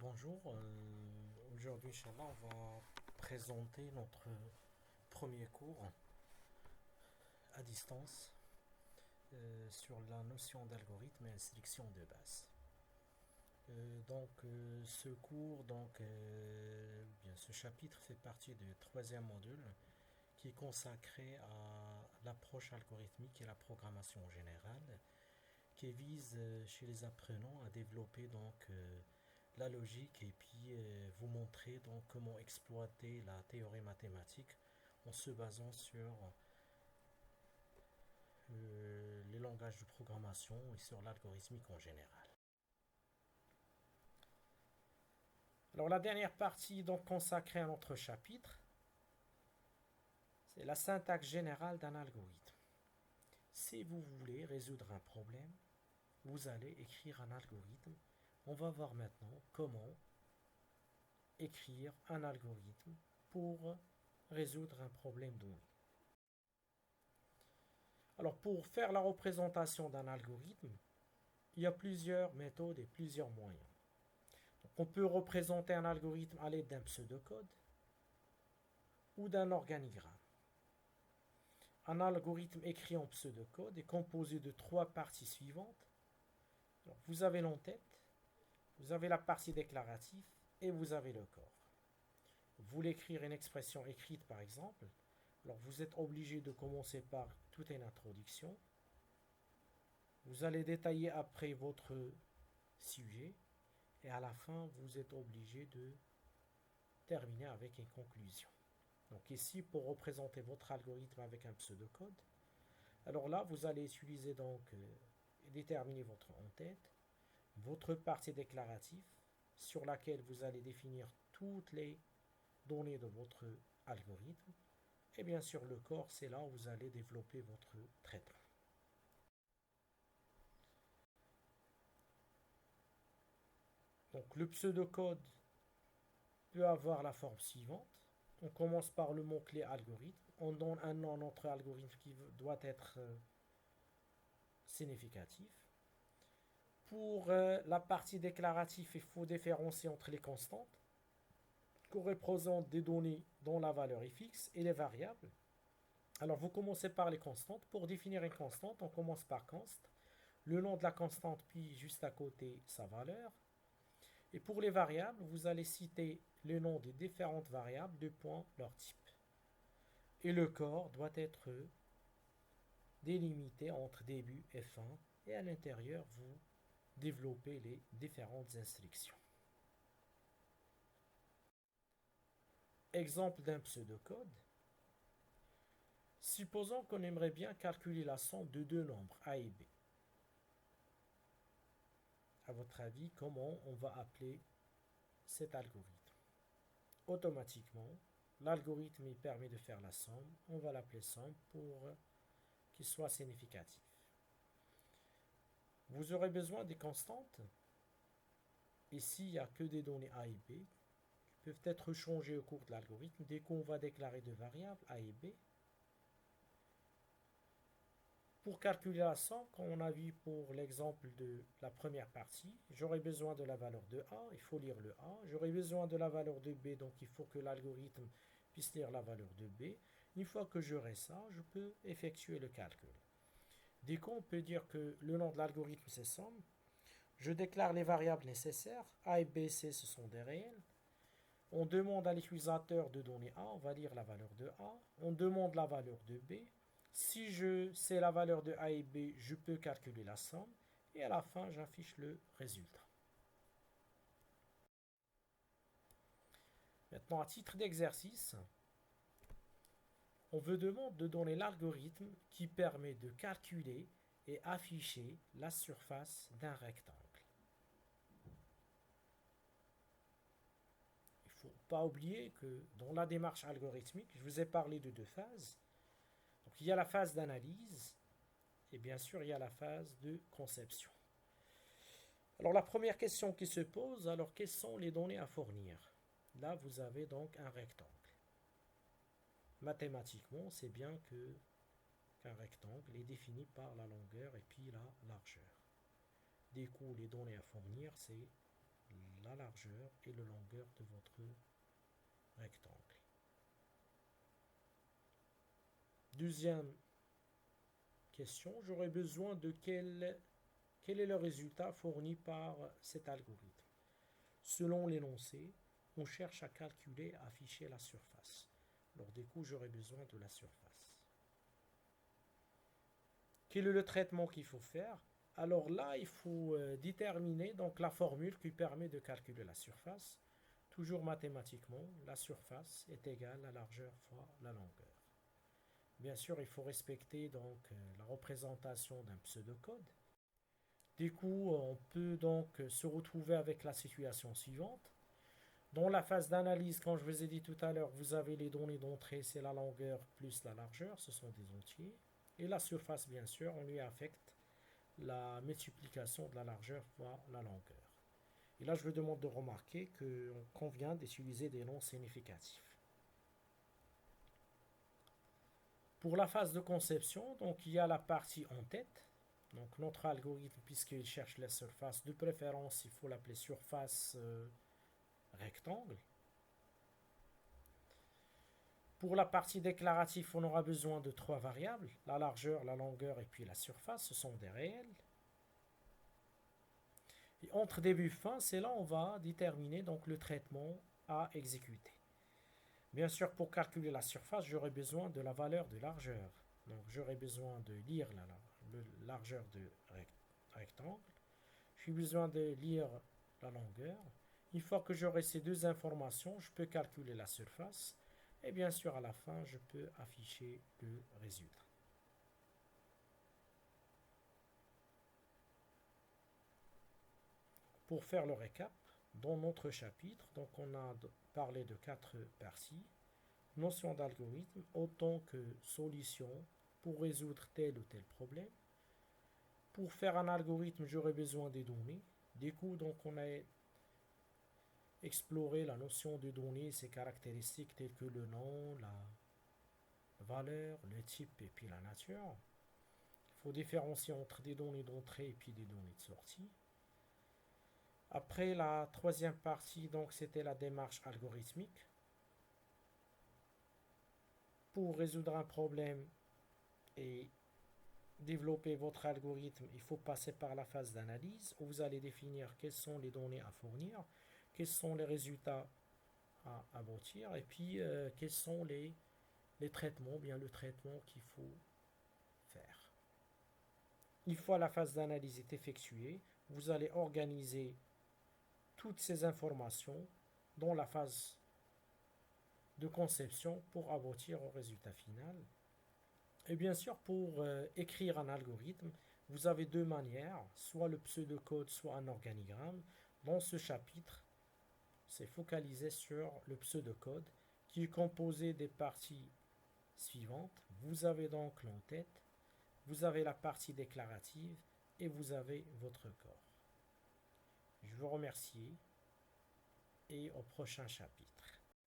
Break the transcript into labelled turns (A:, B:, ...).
A: Bonjour, aujourd'hui, Inch'Allah, on va présenter notre premier cours à distance sur la notion d'algorithme et sélection de base. Ce cours, bien, ce chapitre fait partie du troisième module qui est consacré à l'approche algorithmique et la programmation générale, qui vise chez les apprenants à développer la logique et puis vous montrer donc comment exploiter la théorie mathématique en se basant sur les langages de programmation et sur l'algorithmique en général. Alors la dernière partie donc consacrée à notre chapitre, c'est la syntaxe générale d'un algorithme. Si vous voulez résoudre un problème, vous allez écrire un algorithme. On va voir maintenant comment écrire un algorithme pour résoudre un problème donné. Alors pour faire la représentation d'un algorithme, il y a plusieurs méthodes et plusieurs moyens. Donc, on peut représenter un algorithme à l'aide d'un pseudocode ou d'un organigramme. Un algorithme écrit en pseudocode est composé de trois parties suivantes. Alors, vous avez l'entête, vous avez la partie déclarative et vous avez le corps. Vous voulez écrire une expression écrite par exemple, alors vous êtes obligé de commencer par toute une introduction. Vous allez détailler après votre sujet et à la fin vous êtes obligé de terminer avec une conclusion. Donc ici pour représenter votre algorithme avec un pseudocode, alors là vous allez utiliser déterminer votre en-tête, votre partie déclarative sur laquelle vous allez définir toutes les données de votre algorithme. Et bien sûr, le corps, c'est là où vous allez développer votre traitement. Donc, le pseudocode peut avoir la forme suivante. On commence par le mot-clé algorithme. On donne un nom à notre algorithme qui doit être significatif. Pour la partie déclarative, il faut différencier entre les constantes, qui représentent des données dont la valeur est fixe, et les variables. Alors, vous commencez par les constantes. Pour définir une constante, on commence par const. Le nom de la constante, puis juste à côté, sa valeur. Et pour les variables, vous allez citer le nom des différentes variables, deux points, leur type. Et le corps doit être délimité entre début et fin. Et à l'intérieur, vous développez les différentes instructions. Exemple d'un pseudocode. Supposons qu'on aimerait bien calculer la somme de deux nombres, A et B. À votre avis, comment on va appeler cet algorithme? Automatiquement, l'algorithme il permet de faire la somme. On va l'appeler somme pour qu'il soit significatif. Vous aurez besoin des constantes. Ici, il n'y a que des données A et B qui peuvent être changées au cours de l'algorithme. Dès qu'on va déclarer deux variables A et B, pour calculer la somme, comme on a vu pour l'exemple de la première partie, j'aurai besoin de la valeur de A, il faut lire le A. J'aurai besoin de la valeur de B, donc il faut que l'algorithme puisse lire la valeur de B. Une fois que j'aurai ça, je peux effectuer le calcul. Dès qu'on peut dire que le nom de l'algorithme c'est somme, je déclare les variables nécessaires. A et B, C, ce sont des réels. On demande à l'utilisateur de donner A, on va lire la valeur de A. On demande la valeur de B. Si je sais la valeur de A et B, je peux calculer la somme. Et à la fin, j'affiche le résultat. Maintenant, à titre d'exercice, on vous demande de donner l'algorithme qui permet de calculer et afficher la surface d'un rectangle. Il ne faut pas oublier que dans la démarche algorithmique, je vous ai parlé de deux phases. Donc, il y a la phase d'analyse et bien sûr, il y a la phase de conception. Alors, la première question qui se pose, alors quelles sont les données à fournir? Là, vous avez donc un rectangle. Mathématiquement, c'est bien qu'un rectangle est défini par la longueur et puis la largeur. Du coup, les données à fournir, c'est la largeur et la longueur de votre rectangle. Deuxième question, j'aurais besoin de quel est le résultat fourni par cet algorithme. Selon l'énoncé, on cherche à calculer, à afficher la surface. Alors du coup, j'aurai besoin de la surface. Quel est le traitement qu'il faut faire? Alors là, il faut déterminer donc la formule qui permet de calculer la surface. Toujours mathématiquement, la surface est égale à la largeur fois la longueur. Bien sûr, il faut respecter donc la représentation d'un pseudocode. Du coup, on peut donc se retrouver avec la situation suivante. Dans la phase d'analyse, comme je vous ai dit tout à l'heure, vous avez les données d'entrée, c'est la longueur plus la largeur, ce sont des entiers. Et la surface, bien sûr, on lui affecte la multiplication de la largeur fois la longueur. Et là, je vous demande de remarquer qu'on convient d'utiliser des noms significatifs. Pour la phase de conception, donc il y a la partie en tête. Donc notre algorithme, puisqu'il cherche la surface, de préférence, il faut l'appeler surface rectangle. Pour la partie déclarative, on aura besoin de 3 variables, la largeur, la longueur et puis la surface, ce sont des réels. Et entre début et fin, c'est là où on va déterminer donc le traitement à exécuter. Bien sûr, pour calculer la surface, j'aurai besoin de la valeur de largeur. Donc j'aurai besoin de lire la largeur de rectangle. J'ai besoin de lire la longueur. Une fois que j'aurai ces deux informations, je peux calculer la surface. Et bien sûr, à la fin, je peux afficher le résultat. Pour faire le récap, dans notre chapitre, donc on a parlé de 4 parties. Notion d'algorithme, autant que solution pour résoudre tel ou tel problème. Pour faire un algorithme, j'aurai besoin des données. Du coup, donc on a exploré la notion de données, ses caractéristiques telles que le nom, la valeur, le type et puis la nature. Il faut différencier entre des données d'entrée et puis des données de sortie. Après la troisième partie, donc c'était la démarche algorithmique. Pour résoudre un problème et développer votre algorithme, il faut passer par la phase d'analyse où vous allez définir quelles sont les données à fournir, quels sont les résultats à aboutir et puis quels sont les traitements, bien le traitement qu'il faut faire. Une fois la phase d'analyse est effectuée, vous allez organiser toutes ces informations dans la phase de conception pour aboutir au résultat final. Et bien sûr, pour écrire un algorithme, vous avez deux manières, soit le pseudocode, soit un organigramme. Dans ce chapitre, c'est focalisé sur le pseudocode qui est composé des parties suivantes. Vous avez donc l'entête, vous avez la partie déclarative et vous avez votre corps. Je vous remercie et au prochain chapitre.